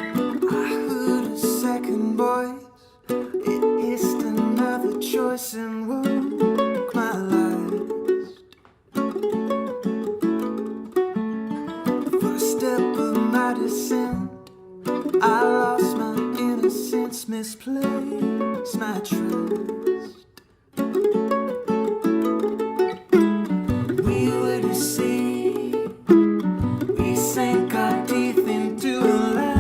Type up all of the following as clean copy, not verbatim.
heard a second voice. It is another choice and woke my last. First step of my descent, I lost my innocence, misplaced my trust. We were deceived, we sank our teeth into a lie.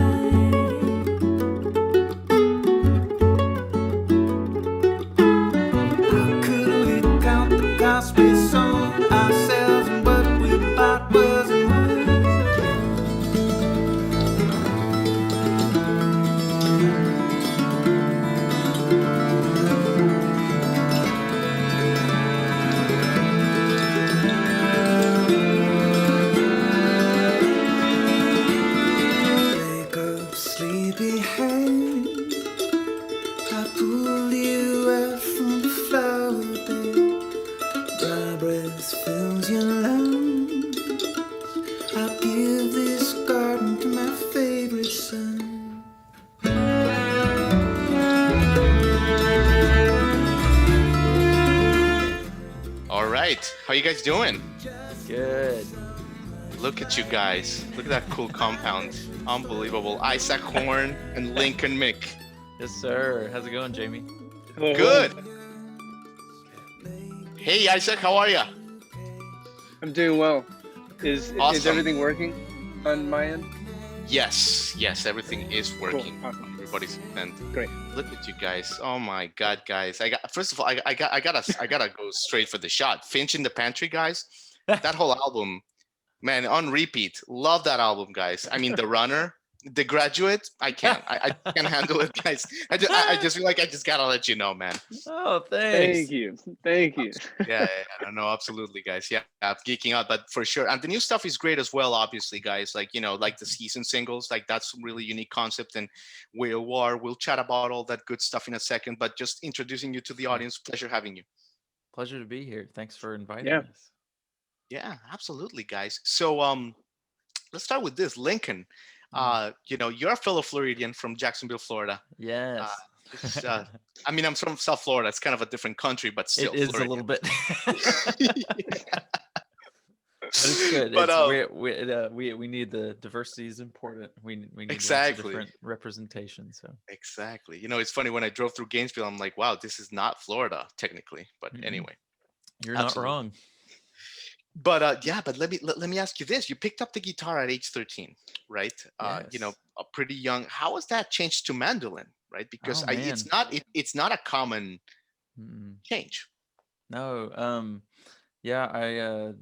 How could we count the cost we sold ourselves and what we bought wasn't worth? Wake up, sleepyhead. I pull you out from the flower bed. My breath fills your lungs. I'll give this garden to my favorite son. All right, how you guys doing? Good. Look at you guys. Look at that cool compound. Unbelievable. Isaac Horn and Lincoln Mick. Yes, sir. How's it going, Jamie? Good. Hey, Isaac, how are you? I'm doing well. Is Awesome. everything working on my end? Yes, everything is working. Cool. Awesome. Everybody's and Great. look at you guys. Oh my God, guys! First of all, I gotta go straight for the shot. Finch in the Pantry, guys. That whole album, man, on repeat. Love that album, guys. I mean, The Runner, The Graduate. I can't can't handle it, guys. I just feel like I just gotta let you know, man. Oh, thanks. Thank you. Yeah, no, absolutely, guys. Yeah, geeking out, but for sure. And the new stuff is great as well, obviously, guys. Like, like the season singles, like that's a really unique concept. And we'll chat about all that good stuff in a second. But just introducing you to the audience, pleasure having you. Pleasure to be here. Thanks for inviting Yeah. us. Yeah, absolutely, guys. So let's start with this, Lincoln. You're a fellow Floridian from Jacksonville, Florida. Yes. I mean, I'm from South Florida. It's kind of a different country, but still, It is Florida. a little bit. But it's good. But, We need the diversity is important. We need lots of Exactly. different representation. So Exactly. It's funny when I drove through Gainesville, I'm like, wow, this is not Florida technically, but Mhm. anyway. you're Absolutely. not wrong. But but let me ask you this: you picked up the guitar at age 13, right? Yes. A pretty young. How was that changed to mandolin, right? Because Oh, man. it's not a common Mm-mm. change. No. Yeah.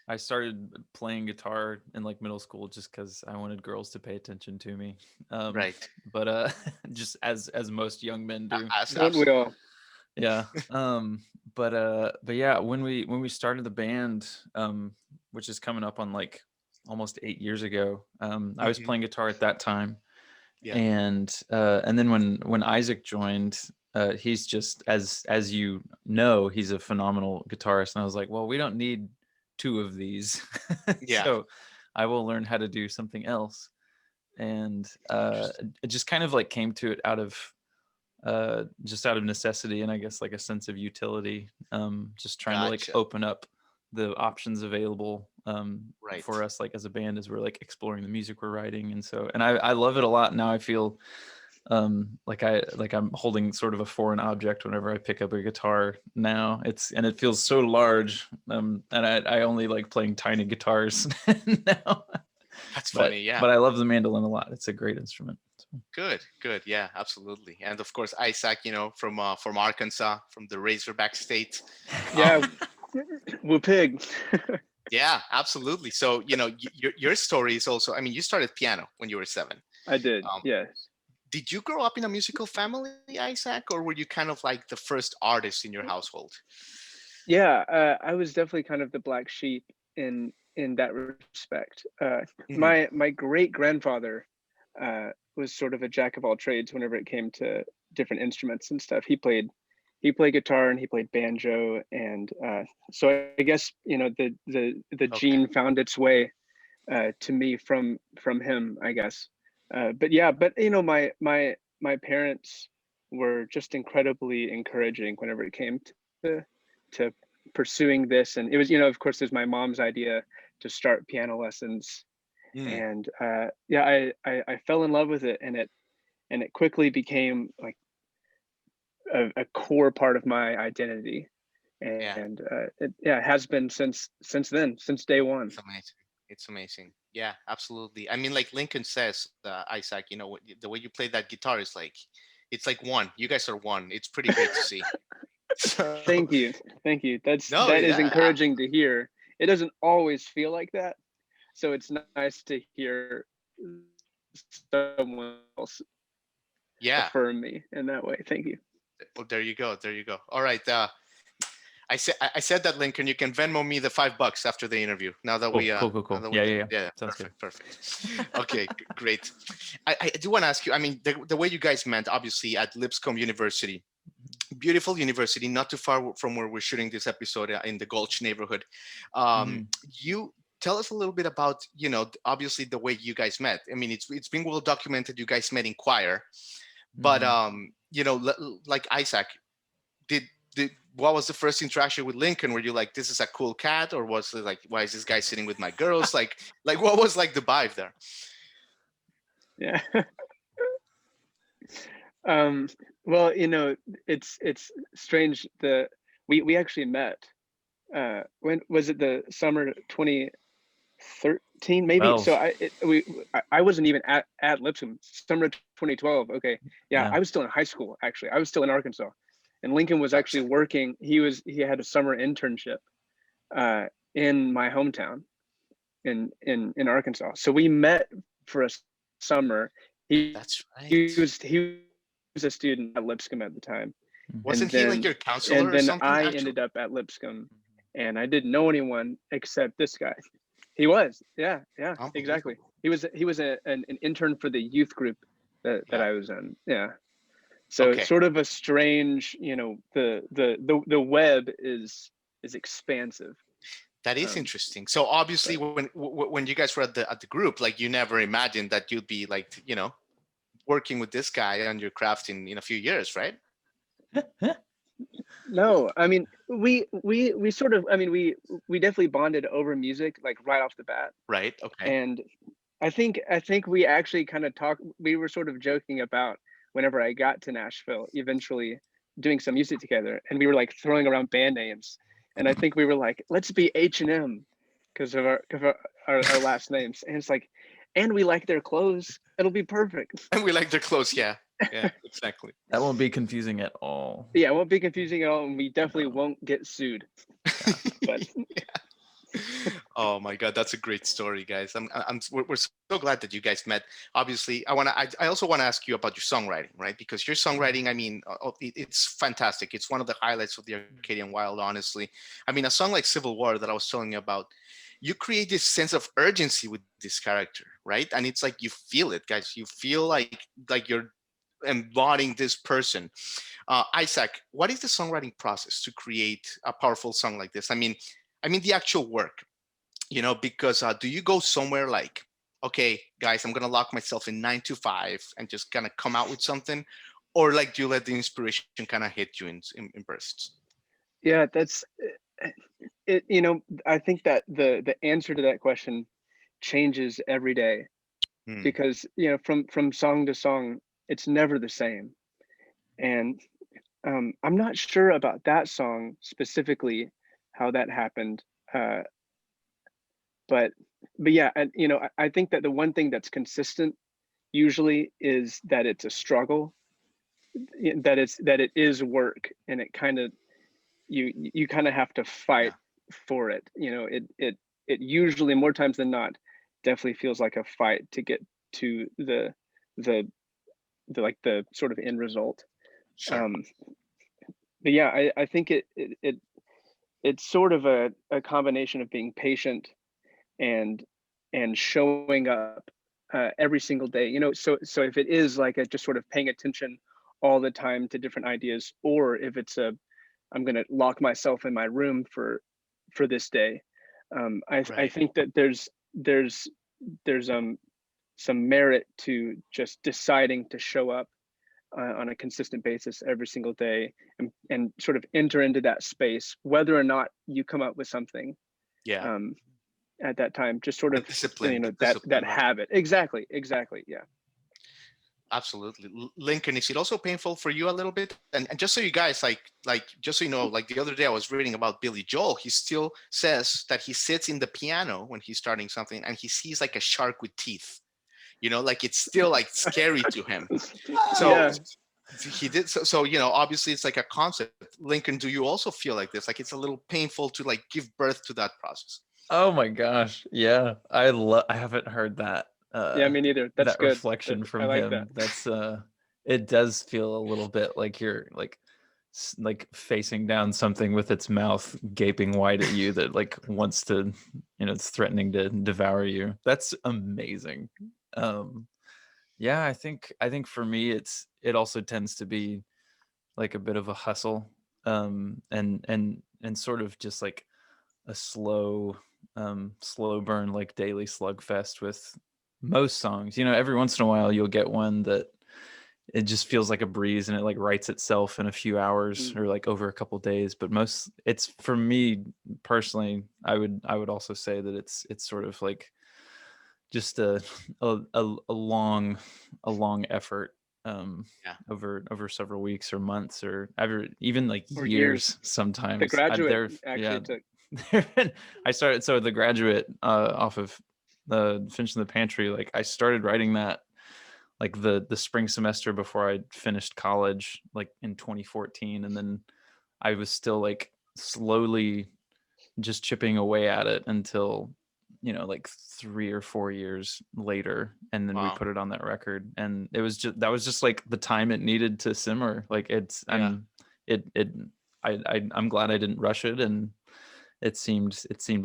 I started playing guitar in like middle school just because I wanted girls to pay attention to me. Right. But just as most young men do. Don't we all? Yeah. But yeah, when we started the band, which is coming up on like almost 8 years ago, I was Mhm. playing guitar at that time. Yeah. And then when Isaac joined, he's just as you know, he's a phenomenal guitarist. And I was like, well, we don't need two of these. Yeah. So I will learn how to do something else. And it just kind of like came to it just out of necessity, and I guess like a sense of utility, just trying to like Gotcha. open up the options available Right. for us, like as a band, as we're like exploring the music we're writing. And I love it a lot now. I feel like I'm holding sort of a foreign object whenever I pick up a guitar now. It feels so large, and I only like playing tiny guitars now. That's but funny. Yeah. but I love the mandolin a lot. It's a great instrument. So. Good. Yeah, absolutely. And of course, Isaac, from Arkansas, from the Razorback State. Yeah. Woo pig. Yeah, absolutely. So, your story is also, I mean, you started piano when you were 7. I did. Um, Yes. Did you grow up in a musical family, Isaac, or were you kind of like the first artist in your household? Yeah. I was definitely kind of the black sheep in that respect. Mhm. My great grandfather was sort of a jack of all trades whenever it came to different instruments and stuff. He he played guitar and he played banjo, and so I guess the gene found its way to me from him, I guess. But yeah, but my parents were just incredibly encouraging whenever it came to pursuing this, and it was, of course, there's my mom's idea to start piano lessons, and yeah, I fell in love with it, and it quickly became like a core part of my identity, and it has been since then, since day one. It's amazing. It's amazing. Yeah, absolutely. I mean, like Lincoln says, Isaac, the way you play that guitar is like, it's like one. You guys are one. It's pretty great to see. So, Thank you. That no, is yeah, encouraging to hear. It doesn't always feel like that, so it's nice to hear someone else yeah. affirm me in that way. Thank you. Well, there you go. There you go. All right. I said that, Lincoln, you can Venmo me the $5 after the interview. Now that we cool. now that Yeah. Sounds perfect. Okay, great. I do want to ask you. I mean, the way you guys met, obviously, at Lipscomb University, beautiful university, not too far from where we're shooting this episode, in the Gulch neighborhood. You tell us a little bit about, obviously the way you guys met. I mean, it's been well documented. You guys met in choir, but like Isaac, did what was the first interaction with Lincoln? Were you like, this is a cool cat, or was it like, why is this guy sitting with my girls? like what was like the vibe there? Yeah. Well, it's strange. We actually met. When was it? The summer 2013, maybe. 12. So I wasn't even at Lipscomb. Summer 2012. Okay, yeah, I was still in high school. Actually, I was still in Arkansas, and Lincoln was actually working. He had a summer internship in my hometown in Arkansas. So we met for a summer. That's right. He was a student at Lipscomb at the time. Wasn't he like your counselor and or then something? I ended up at Lipscomb, and I didn't know anyone except this guy. He was, yeah, exactly. He was an intern for the youth group that I was in. Yeah. So it's sort of a strange, the web is expansive. That is interesting. So obviously, when you guys were at the group, like, you never imagined that you'd be like, working with this guy on your craft in a few years, right? No, I mean, we sort of, I mean, we definitely bonded over music, like right off the bat. Right. Okay. And I think we actually kind of talked. We were sort of joking about whenever I got to Nashville, eventually doing some music together, and we were like throwing around band names. And I think we were like, let's be H&M because of our last names. And it's like, and we like their clothes. It'll be perfect. And we like their clothes. Yeah, exactly. That won't be confusing at all. Yeah, it won't be confusing at all. And we definitely won't get sued. But Oh my God, that's a great story, guys. We're so glad that you guys met. Obviously, I also want to ask you about your songwriting, right? Because your songwriting, I mean, it's fantastic. It's one of the highlights of the Arcadian Wild, honestly. I mean, a song like Civil War that I was telling you about, you create this sense of urgency with this character, right? And it's like, you feel it, guys. You feel like you're embodying this person. Isaac, what is the songwriting process to create a powerful song like this? I mean the actual work, because do you go somewhere like, okay, guys, I'm gonna lock myself in 9 to 5 and just gonna come out with something, or like, do you let the inspiration kind of hit you in bursts? Yeah, that's it. I think that the answer to that question changes every day, because from song to song, it's never the same. And I'm not sure about that song specifically, how that happened. But yeah, and I think that the one thing that's consistent usually is that it's a struggle, that it is work, and it kind of, you kind of have to fight for it. It usually, more times than not, definitely feels like a fight to get to the like the sort of end result. Sure. But yeah, I think it's sort of a combination of being patient and showing up every single day. So if it is like just sort of paying attention all the time to different ideas, or if it's I'm going to lock myself in my room for this day. I Right. think that there's some merit to just deciding to show up on a consistent basis every single day, and sort of enter into that space, whether or not you come up with something Yeah. at that time. Just sort The of, discipline, the that discipline, right? habit. Exactly. Yeah. Absolutely. Lincoln, is it also painful for you a little bit? And just so you guys, just so you know, like the other day I was reading about Billy Joel. He still says that he sits in the piano when he's starting something and he sees like a shark with teeth. Like it's still like scary to him. So Yeah. he did. So obviously it's like a concept. Lincoln, do you also feel like this? Like it's a little painful to like give birth to that process? Oh my gosh. Yeah. I haven't heard that Yeah, me neither. That's that good. reflection I from like that. him. That's it does feel a little bit like you're like facing down something with its mouth gaping wide at you that like wants to, it's threatening to devour you. That's amazing. Yeah, I think for me it also tends to be like a bit of a hustle, and sort of just like a slow burn, like daily slugfest with most songs. Every once in a while you'll get one that it just feels like a breeze and it like writes itself in a few hours Mm. or like over a couple days. But it's for me personally, I would also say that it's sort of like just a long effort, Yeah. over several weeks or months or ever even like Or years years. The sometimes. Graduate Yeah. actually took. I started, so The Graduate, off of the Finch in the Pantry, like I started writing that like the spring semester before I finished college, like in 2014, and then I was still like slowly just chipping away at it until like 3 or 4 years later, and then we Wow. put it on that record, and that was just like the time it needed to simmer. Like Yeah. I'm glad I didn't rush it, and it seemed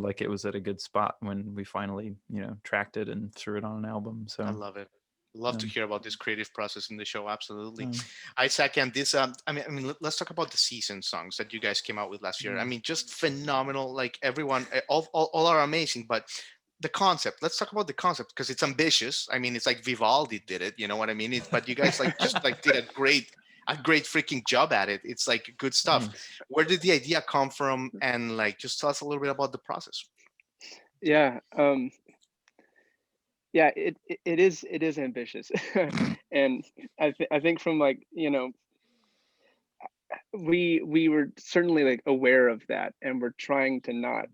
like it was at a good spot when we finally tracked it and threw it on an album. I So love it. Love to um, hear about this creative process in the show. Absolutely. um, I second this. I mean, let's talk about the season songs that you guys came out with last year. I mean, just phenomenal. Like everyone, all are amazing, but the concept. Let's talk about the concept because it's ambitious. I mean, it's like Vivaldi did it. You know what I mean? But you guys like just like did a great freaking job at it. It's like good stuff. thanks. Where did the idea come from? And like, just tell us a little bit about the process. Yeah. Yeah, it is ambitious. And I think from like, we were certainly like aware of that, and we're trying to not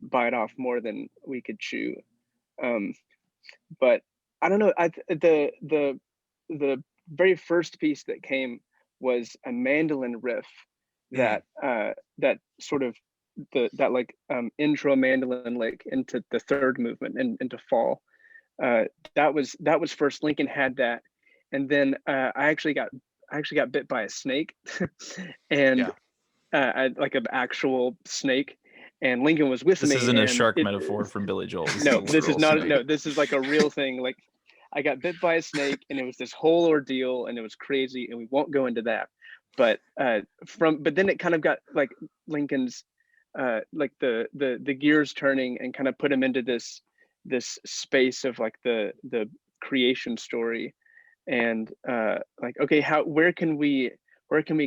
bite off more than we could chew. Um, but I don't know. The very first piece that came was a mandolin riff Mm, that sort of that like intro mandolin like into the third movement and into fall. Uh, that was first. Lincoln had that, and then I actually got bit by a snake, and yeah. like an actual snake, and Lincoln was with This me, isn't a and shark it. metaphor from Billy Joel. This is a No, this is literal not. snake. No, this is like a real thing. Like I got bit by a snake, and it was this whole ordeal, and it was crazy, and we won't go into that. But but then it kind of got like Lincoln's like the gears turning, and kind of put him into this space of like the creation story, and like, okay, where can we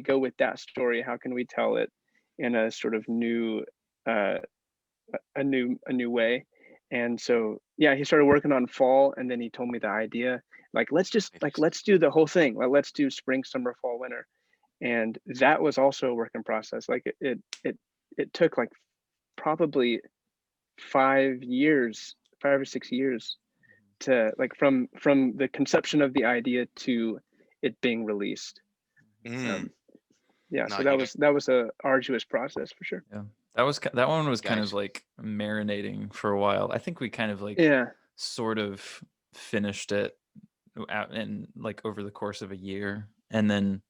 go with that story? How can we tell it in a sort of new uh a new way? And so yeah, he started working on fall, and then he told me the idea, like, let's do the whole thing, like, let's do spring, summer, fall, winter. And that was also a work in process. Like it took like probably 5 years, 5 or 6 years, to like from the conception of the idea to it being released. Mm, um yeah, no, so you that was a arduous process for sure. Yeah, that one was kind of guys. like marinating for a while. I think we kind of like Yeah. sort of finished it out in like over the course of a year, and then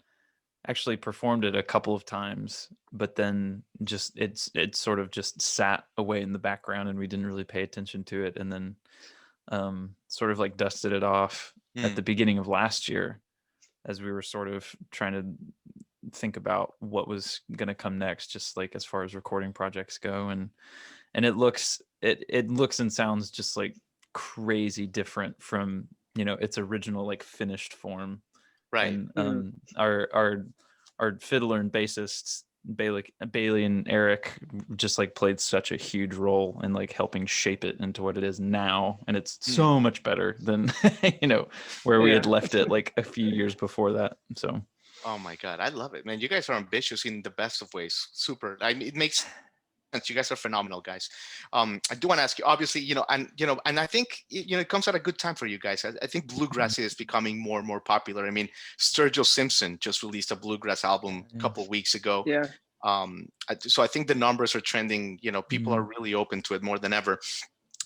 actually performed it a couple of times, but then just it sort of just sat away in the background and we didn't really pay attention to it, and then sort of like dusted it off at Mm, the beginning of last year, as we were sort of trying to think about what was going to come next, just like as far as recording projects go. And it looks and sounds just like crazy different from, you know, its original like finished form. Right. And our fiddler and bassists Bailey and Eric just like played such a huge role in like helping shape it into what it is now, and it's so much better than you know, where we had left it like a few years before that. So Oh my God, I love it, man. You guys are ambitious in the best of ways. Super. I mean, it makes sense. You guys are phenomenal, guys. I do want to ask you, obviously, and I think it comes at a good time for you guys. I think bluegrass is becoming more and more popular. I mean, Sturgill Simpson just released a bluegrass album a couple of weeks ago. Yeah. So I think the numbers are trending. People are really open to it more than ever.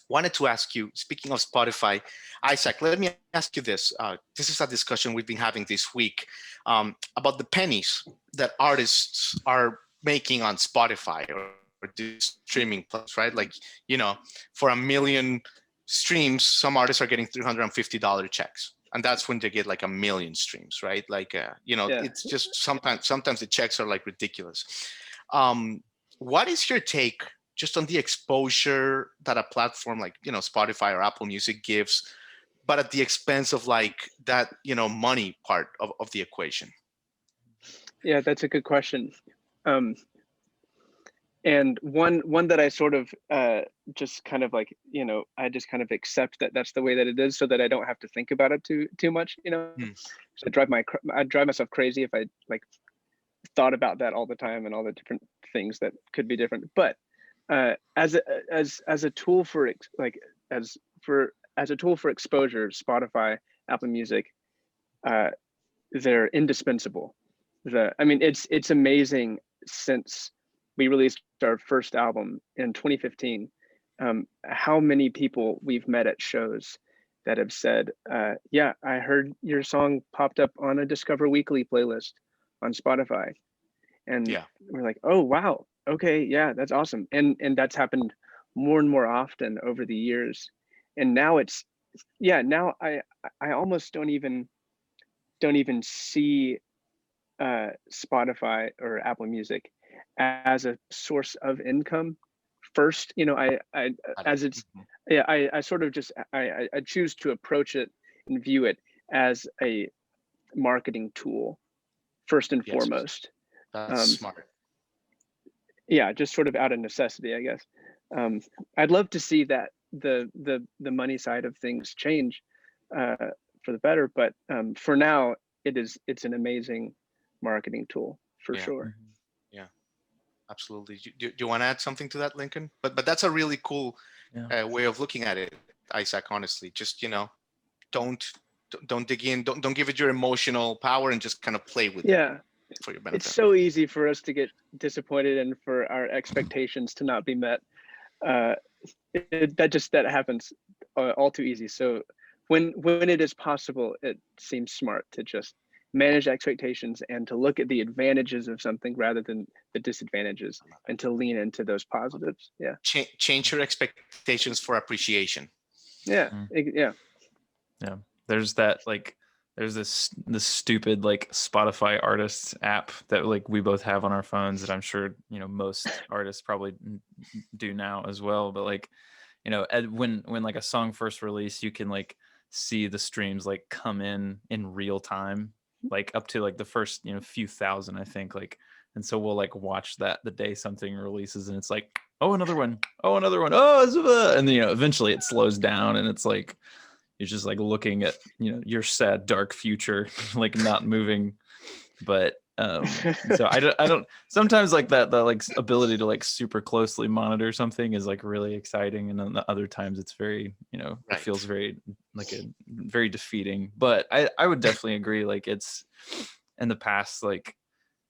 Wanted to ask you, speaking of Spotify, Isaac, let me ask you this. This is a discussion we've been having this week about the pennies that artists are making on Spotify or these streaming platforms, right? Like, for 1 million streams, some artists are getting $350 checks. And that's when they get like 1 million streams, right? Like, it's just sometimes the checks are like ridiculous. What is your take just on the exposure that a platform like, Spotify or Apple Music gives, but at the expense of like that, money part of the equation? Yeah, that's a good question. And one that I sort of just kind of like, I just kind of accept that that's the way that it is, so that I don't have to think about it too much, So I'd drive myself crazy if I like thought about that all the time and all the different things that could be different. But as a tool for exposure, Spotify, Apple Music, they're indispensable. It's amazing. Since we released our first album in 2015, how many people we've met at shows that have said, yeah, I heard your song popped up on a Discover Weekly playlist on Spotify. And we're like, oh, wow. Okay. Yeah, that's awesome. And that's happened more and more often over the years. And now now I almost don't even see Spotify or Apple Music as a source of income first. I sort of just I choose to approach it and view it as a marketing tool first and foremost. That's smart. Yeah, just sort of out of necessity, I guess. I'd love to see that the money side of things change for the better, but for now it's an amazing marketing tool for sure. Yeah, absolutely. Do you want to add something to that, Lincoln? But that's a really cool way of looking at it, Isaac. Honestly, just don't dig in, don't give it your emotional power, and just kind of play with it for your benefit. It's so easy for us to get disappointed and for our expectations to not be met. That happens all too easy. So when it is possible, it seems smart to just manage expectations and to look at the advantages of something rather than the disadvantages, and to lean into those positives. Yeah. Change your expectations for appreciation. Yeah. Yeah. There's this stupid like Spotify artists app that like we both have on our phones that I'm sure most artists probably do now as well. But like when like a song first release, you can like see the streams like come in real time, like up to like the first few thousand, I think, like. And so we'll like watch that the day something releases, and it's like, oh, another one, oh, and then eventually it slows down, and it's like you're just like looking at your sad dark future like not moving. But so I don't sometimes like that like ability to like super closely monitor something is like really exciting, and then the other times it's very it feels very like very defeating. But I would definitely agree, like it's in the past, like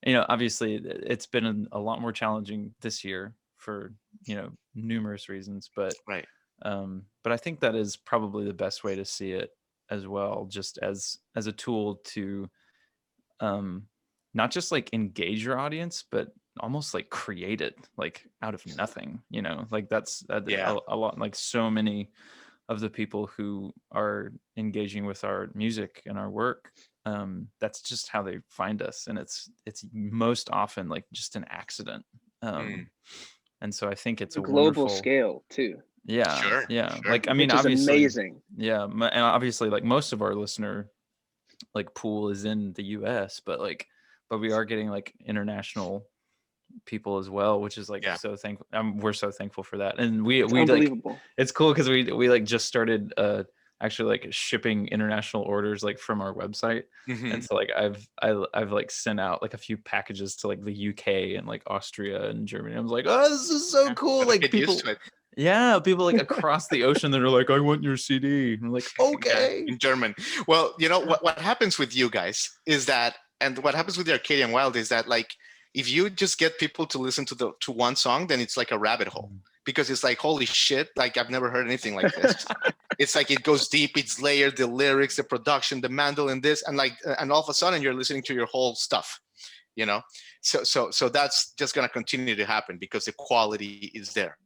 obviously it's been a lot more challenging this year for numerous reasons, but I think that is probably the best way to see it as well, just as a tool to not just like engage your audience, but almost like create it like out of nothing, like that's a lot. Like so many of the people who are engaging with our music and our work that's just how they find us, and it's most often like just an accident. And so I think it's a global wonderful scale too, yeah Sure, yeah sure. like I mean which is obviously amazing. yeah and obviously like most of our listener like pool is in the US, but we are getting like international people as well, which is like Yeah. so thankful. We're so thankful for that. And It's we like unbelievable. it's cool because we like just started actually like shipping international orders like from our website. And so like I've like sent out like a few packages to like the UK and like Austria and Germany. I was like, oh, this is so cool. Gotta Like get people used to it. yeah, people like across the ocean that are like, I want your CD. And I'm like, okay. In German. Well, you know what happens with you guys is that, and what happens with the Arcadian Wild is that, like, if you just get people to listen to one song, then it's like a rabbit hole, because it's like, holy shit, like I've never heard anything like this. It's like it goes deep, it's layered, the lyrics, the production, the mandolin, this, and like, and all of a sudden you're listening to your whole stuff, you know. So that's just gonna continue to happen because the quality is there.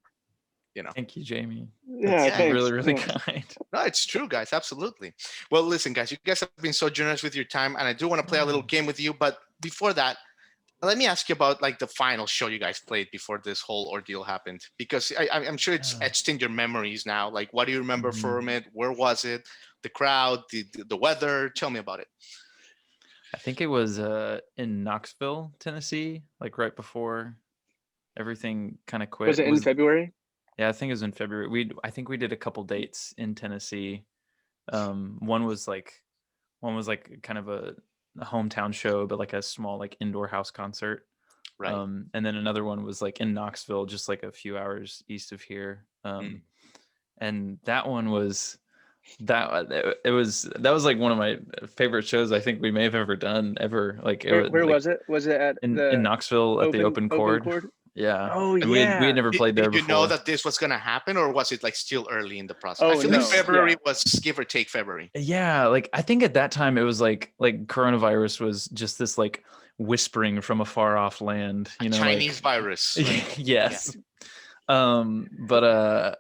You know. Thank you, Jamie. Yeah, That's thanks. really, really Yeah. kind. No, it's true, guys. Absolutely. Well, listen, guys, you guys have been so generous with your time, and I do want to play a little game with you. But before that, let me ask you about like the final show you guys played before this whole ordeal happened, because I'm sure it's etched in your memories now. Like, what do you remember from it? Where was it? The crowd, the weather. Tell me about it. I think it was in Knoxville, Tennessee, like right before everything kind of quit. Was it in February? Yeah, I think it was in February. I think we did a couple dates in Tennessee. One was like kind of a hometown show, but like a small like indoor house concert. Right. And then another one was like in Knoxville, just like a few hours east of here. And that one was that was like one of my favorite shows I think we may have ever done ever. Like Where was it? Was it at in Knoxville at the open chord? Yeah. Oh, and yeah. we had never played there Did you before. know that this was going to happen, or was it like still early in the process? Oh, I feel no. like February Yeah. was give or take February. Yeah, like I think at that time it was like coronavirus was just this like whispering from a far off land, you know, Chinese virus. Right? Yes. But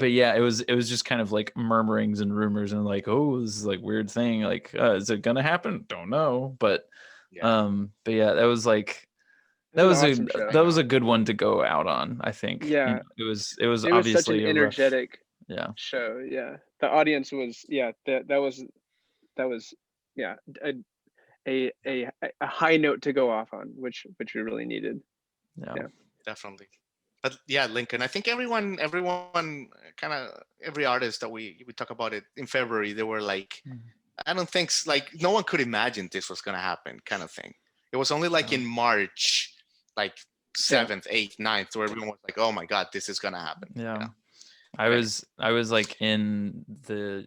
yeah, it was just kind of like murmurings and rumors and like, oh, this is like weird thing, like is it gonna happen? Don't know. But but yeah, that was like that was a good one to go out on, I think. Yeah. You know, it was obviously such an energetic show. Yeah. The audience was that was a high note to go off on, which we really needed. Yeah. Definitely. But yeah, Lincoln, I think everyone kind of every artist that we talk about it in February, they were like, I don't think like no one could imagine this was going to happen kind of thing. It was only like in March, like 7th, 8th, 9th, where everyone was like, oh my God, this is going to happen. Yeah. You know? I was like in the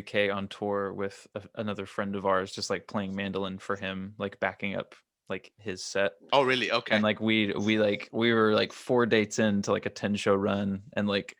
UK on tour with another friend of ours, just like playing mandolin for him, like backing up like his set. Oh, really? Okay. And like we were like 4 dates into like a 10 show run, and like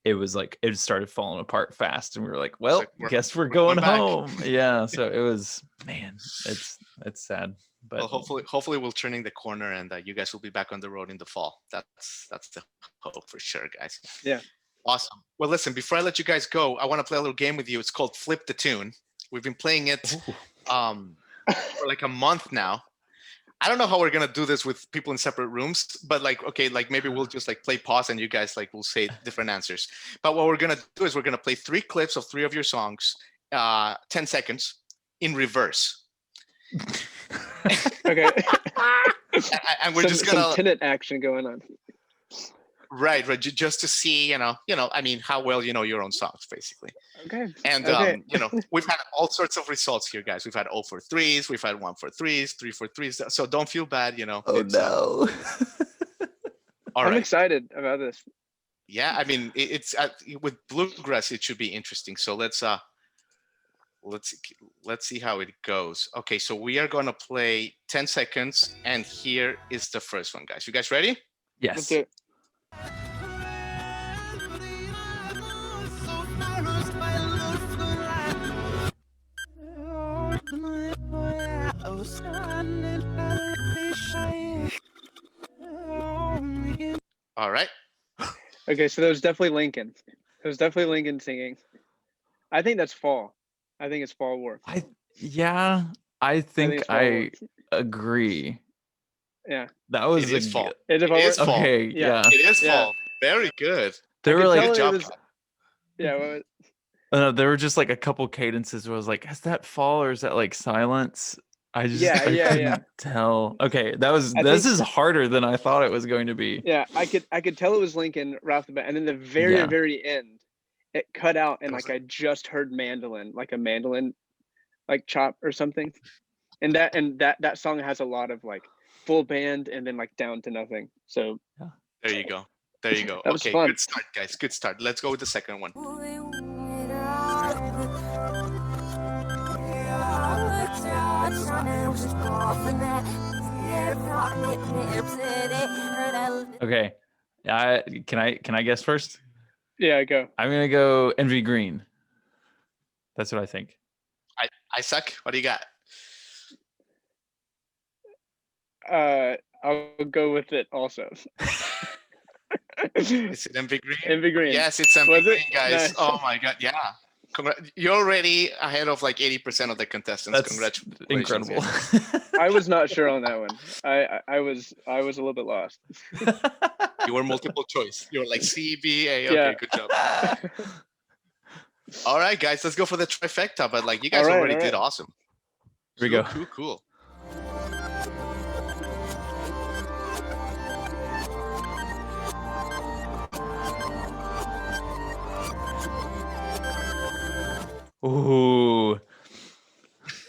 it was like it started falling apart fast, and we were like, well, guess we're going home. Yeah. So it was, man, it's sad. But well, hopefully we're turning the corner, and you guys will be back on the road in the fall. That's the hope for sure, guys. Yeah. Awesome. Well, listen, before I let you guys go, I want to play a little game with you. It's called Flip the Tune. We've been playing it for like a month now. I don't know how we're going to do this with people in separate rooms, but like, okay, like maybe we'll just like play pause and you guys like will say different answers. But what we're going to do is we're going to play 3 clips of 3 of your songs, 10 seconds in reverse. Okay. And we're just going to... some tenant action going on. Right, just to see, you know, I mean, how well you know your own songs, basically. Okay. And you know, we've had all sorts of results here, guys. We've had 0 for 3s, we've had 1 for 3s, 3 for 3s. So don't feel bad, you know. Oh no! All right. I'm excited about this. Yeah, I mean, it's with bluegrass, it should be interesting. So let's see how it goes. Okay, so we are gonna play 10 seconds, and here is the first one, guys. You guys ready? Yes. Let's do it. All right. Okay, so that was definitely Lincoln. It was definitely Lincoln singing. I think that's fall. I think it's fall war. Yeah, I think it's fall. I agree. Yeah. That was It is fall. Is it It is fall? fall. Okay, Yeah. yeah. It is Yeah. fall. Very good. There I were could like tell Good it job. was. Yeah. there were just like a couple cadences where I was like, is that fall or is that like silence? I Yeah, couldn't yeah. tell. Okay, this think- is harder than I thought it was going to be. Yeah, I could tell it was Lincoln right off the bat, and then the very Yeah. very end, it cut out, and It was like I just heard mandolin, like a mandolin, like chop or something, and that song has a lot of like full band and then like down to nothing. So There you go. There you go. That was Okay, fun. good start, guys. Good start. Let's go with the second one. Okay. Can I guess first? yeah, go. I'm gonna go Envy Green. That's what I think. Isaac, what do you got? I'll go with it also. Is it Envy Green? Envy Green. Yes, it's Envy Was it? Green, guys. Nice. Oh my god, yeah. You're already ahead of like 80% of the contestants. That's Congratulations. incredible. I was not sure on that one. I was a little bit lost. You were multiple choice. You were like C, B, A. Okay, Yeah. good job. All right, guys, let's go for the trifecta. But like you guys All right, already all did right. awesome. Here we go. Cool. Ooh.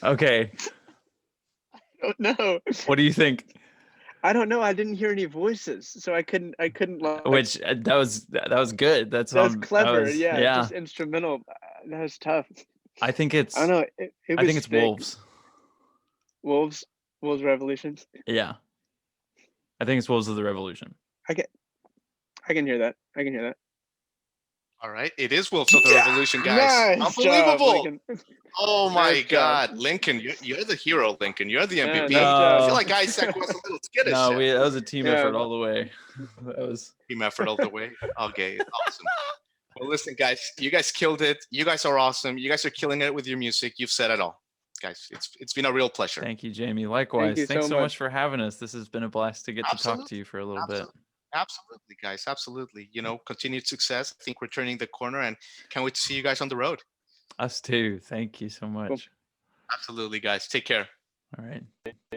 Okay. Oh, no. What do you think? I don't know. I didn't hear any voices, so I couldn't like. Which that was good. That's That was that clever. was- yeah, just instrumental. That was tough. I think it's. I don't know. It I was think it's thick. Wolves. Wolves Revolutions. Yeah. I think it's Wolves of the Revolution. I can hear that. All right, it is Wolves of the Revolution, guys. Nice job, Unbelievable. Lincoln. Oh my Nice God, job. Lincoln, you're the hero, Lincoln. You're the MVP. nice No. I feel like Isaac was a little skittish. No, there. that was a team Yeah. effort all the way. That was. Team effort all the way. Okay, awesome. Well, listen, guys, you guys killed it. You guys are awesome. You guys are killing it with your music. You've said it all, guys. It's been a real pleasure. Thank you, Jamie. Likewise. you Thanks so so much much. for having us. This has been a blast to get to talk to Absolutely. you for a little bit. Absolutely, guys. Absolutely. You know, continued success. I think we're turning the corner, and can't wait to see you guys on the road. Us too. Thank you so much. Absolutely, guys. Take care. All right.